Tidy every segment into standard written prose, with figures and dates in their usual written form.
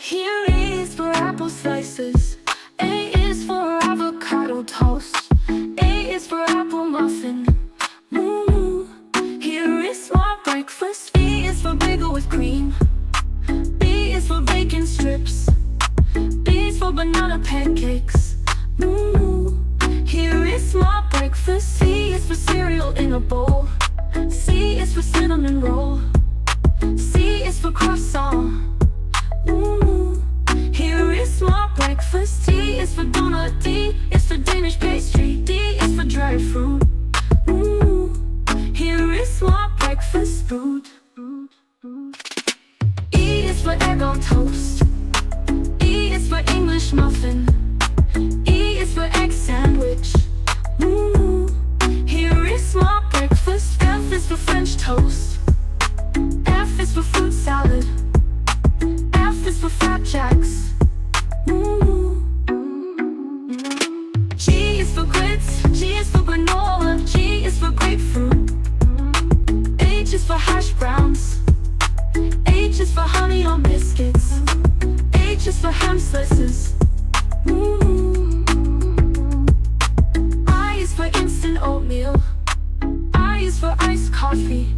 Here is for apple slices. A is for avocado toast. A is for apple muffin. Here is small breakfast. B is for bagel with cream. B is for bacon strips. B is for banana pancakes. Here is small breakfast. C is for cereal in a bowl. C is for cinnamon roll. C is for croissant. Here is small breakfast. D is for donut. D is for Danish pastry. D is for dried fruit. Here is small breakfast food. E is for egg on toast. E is for English muffin. E is for egg sandwich. Here is small breakfast. F is for French toast. F is for fruit salad. F is for flapjacks. G is for grits. G is for granola. G is for grapefruit. H is for hash browns. H is for honey on biscuits. H is for ham slices. I is for instant oatmeal. I is for iced coffee.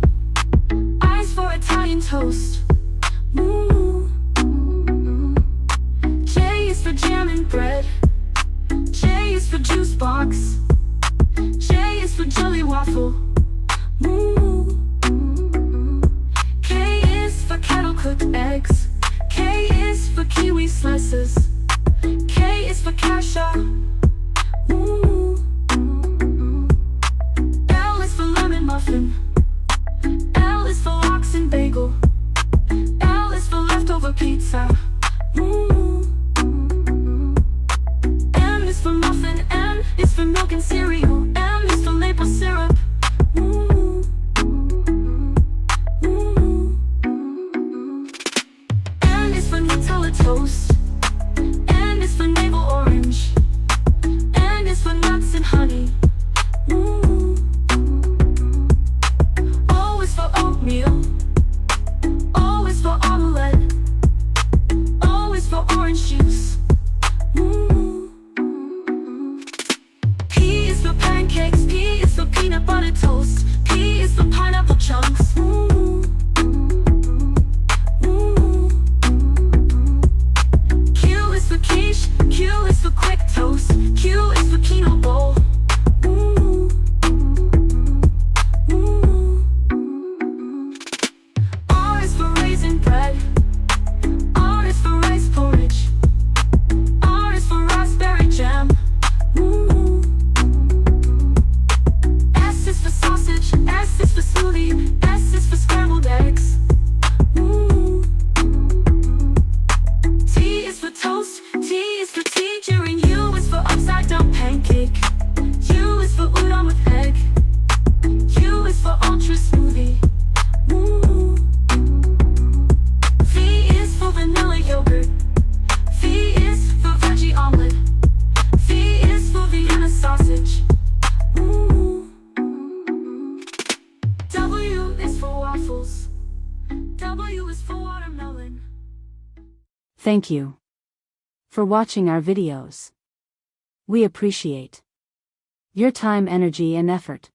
I is for Italian toast. J is for jam and bread. J is for juice box. J is for jelly waffle. K is for kettle cooked eggs. K is for kiwi slices. K is for cassia. L is for lemon muffin. L is for lox and bagel. L is for leftover pizza. M is for muffin. N is for milk and cereal. M is for maple syrup. N is for Nutella toast. N is for navel orange. N is for nuts and honey. O is for oatmeal. O is for omelette. O is for orange juice. P is for pancakes. P is for peanut butter toast. P is for pineapple chunks. Q is for quiche. Q is for quick toast. Q is for quinoa bowl. R is for raisin bread. R is for rice porridge. R is for raspberry jam. S is for sausage. S is for smoothie. S is for scrambled eggs. T is for toast. T is for tangerine. U is for upside down pancake. U is for udon with egg. U is for ultra smoothie. V is for vanilla yogurt. V is for veggie omelet. V is for Vienna sausage. W is for waffles. W is for watermelon. Thank you for watching our videos. We appreciate your time, energy, and effort.